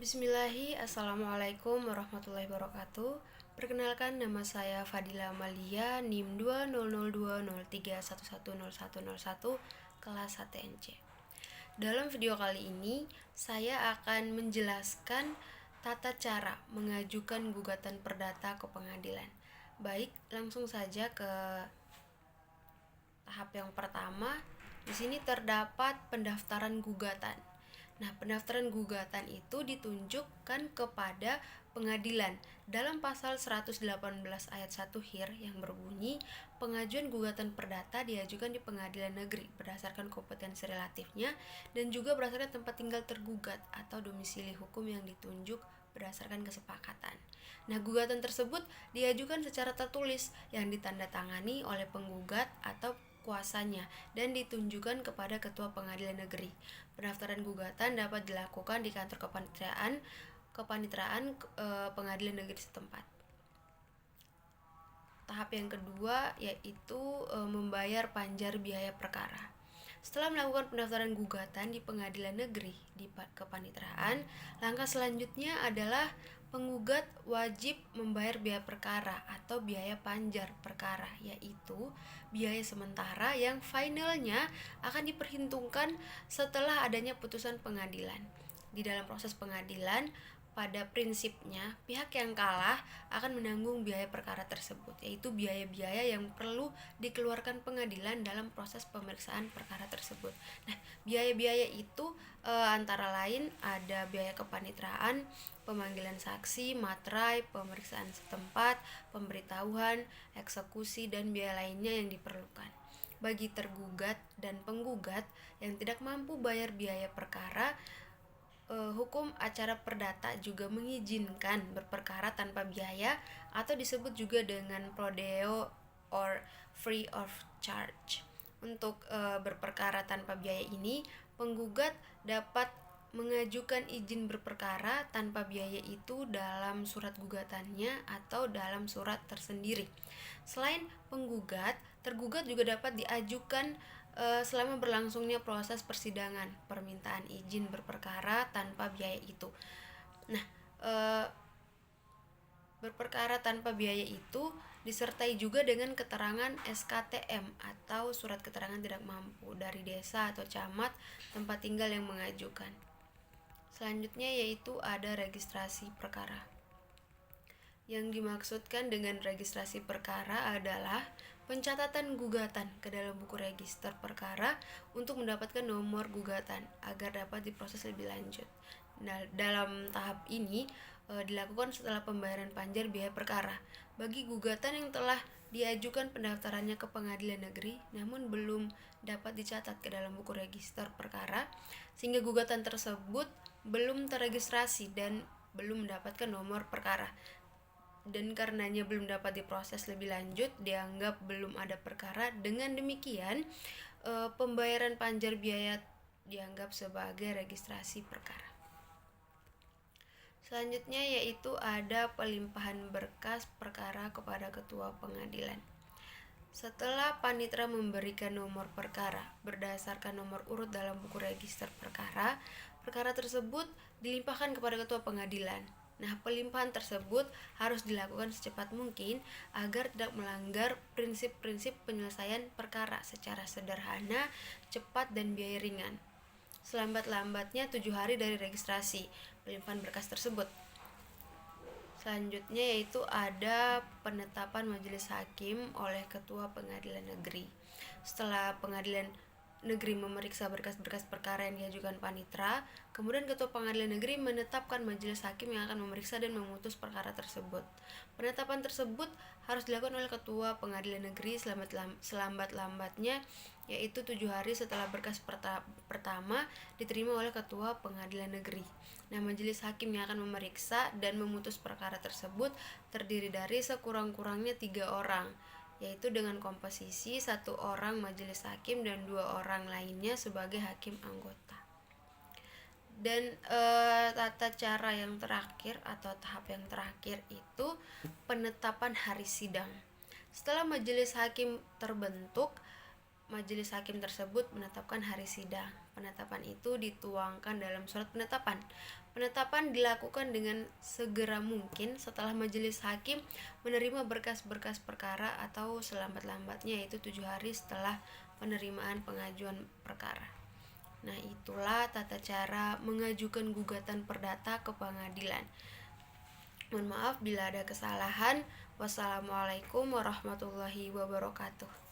Assalamualaikum warahmatullahi wabarakatuh. Perkenalkan, nama saya Fadila Amalia, NIM 2002031110101, kelas HTNC. Dalam video kali ini, saya akan menjelaskan tata cara mengajukan gugatan perdata ke pengadilan. Baik, langsung saja ke tahap yang pertama. Di sini terdapat pendaftaran gugatan. Nah, pendaftaran gugatan itu ditunjukkan kepada pengadilan dalam pasal 118 ayat 1 HIR yang berbunyi, pengajuan gugatan perdata diajukan di pengadilan negeri berdasarkan kompetensi relatifnya dan juga berdasarkan tempat tinggal tergugat atau domisili hukum yang ditunjuk berdasarkan kesepakatan. Nah, gugatan tersebut diajukan secara tertulis yang ditandatangani oleh penggugat atau kuasanya dan ditunjukkan kepada ketua pengadilan negeri. Pendaftaran gugatan dapat dilakukan di kantor kepaniteraan pengadilan negeri setempat. Tahap yang kedua yaitu membayar panjar biaya perkara. Setelah melakukan pendaftaran gugatan di pengadilan negeri di kepaniteraan, langkah selanjutnya adalah penggugat wajib membayar biaya perkara atau biaya panjar perkara, yaitu biaya sementara yang finalnya akan diperhitungkan setelah adanya putusan pengadilan. Di dalam proses pengadilan, pada prinsipnya pihak yang kalah akan menanggung biaya perkara tersebut, yaitu biaya-biaya yang perlu dikeluarkan pengadilan dalam proses pemeriksaan perkara tersebut. Nah, biaya-biaya itu antara lain ada biaya kepaniteraan, pemanggilan saksi, materai, pemeriksaan setempat, pemberitahuan, eksekusi, dan biaya lainnya yang diperlukan. Bagi tergugat dan penggugat yang tidak mampu bayar biaya perkara, hukum acara perdata juga mengizinkan berperkara tanpa biaya atau disebut juga dengan prodeo or free of charge. Untuk berperkara tanpa biaya ini, penggugat dapat mengajukan izin berperkara tanpa biaya itu dalam surat gugatannya atau dalam surat tersendiri. Selain penggugat, tergugat juga dapat diajukan selama berlangsungnya proses persidangan permintaan izin berperkara tanpa biaya itu. Nah, berperkara tanpa biaya itu disertai juga dengan keterangan SKTM atau surat keterangan tidak mampu dari desa atau camat tempat tinggal yang mengajukan. Selanjutnya yaitu ada registrasi perkara. Yang dimaksudkan dengan registrasi perkara adalah pencatatan gugatan ke dalam buku register perkara untuk mendapatkan nomor gugatan agar dapat diproses lebih lanjut. Nah, dalam tahap ini dilakukan setelah pembayaran panjar biaya perkara. Bagi gugatan yang telah diajukan pendaftarannya ke pengadilan negeri namun belum dapat dicatat ke dalam buku register perkara, sehingga gugatan tersebut belum terregistrasi dan belum mendapatkan nomor perkara, dan karenanya belum dapat diproses lebih lanjut, dianggap belum ada perkara. Dengan demikian, pembayaran panjar biaya dianggap sebagai registrasi perkara. Selanjutnya yaitu ada pelimpahan berkas perkara kepada ketua pengadilan. Setelah panitera memberikan nomor perkara berdasarkan nomor urut dalam buku register perkara, perkara tersebut dilimpahkan kepada ketua pengadilan. Nah, pelimpahan tersebut harus dilakukan secepat mungkin agar tidak melanggar prinsip-prinsip penyelesaian perkara secara sederhana, cepat, dan biaya ringan. Selambat-lambatnya 7 hari dari registrasi pelimpahan berkas tersebut. Selanjutnya yaitu ada penetapan majelis hakim oleh ketua pengadilan negeri. Setelah pengadilan negeri memeriksa berkas-berkas perkara yang diajukan panitera, kemudian ketua pengadilan negeri menetapkan majelis hakim yang akan memeriksa dan memutus perkara tersebut. Penetapan tersebut harus dilakukan oleh ketua pengadilan negeri selambat-lambatnya, yaitu 7 hari setelah berkas pertama diterima oleh ketua pengadilan negeri. Nah, majelis hakim yang akan memeriksa dan memutus perkara tersebut terdiri dari sekurang-kurangnya 3 orang, yaitu dengan komposisi 1 orang majelis hakim dan 2 orang lainnya sebagai hakim anggota. Dan tata cara yang terakhir atau tahap yang terakhir itu penetapan hari sidang. Setelah majelis hakim terbentuk, majelis hakim tersebut menetapkan hari sidang. Penetapan itu dituangkan dalam surat penetapan. Penetapan dilakukan dengan segera mungkin setelah majelis hakim menerima berkas-berkas perkara atau selambat-lambatnya yaitu 7 hari setelah penerimaan pengajuan perkara. Nah, itulah tata cara mengajukan gugatan perdata ke pengadilan. Mohon maaf bila ada kesalahan. Wassalamualaikum warahmatullahi wabarakatuh.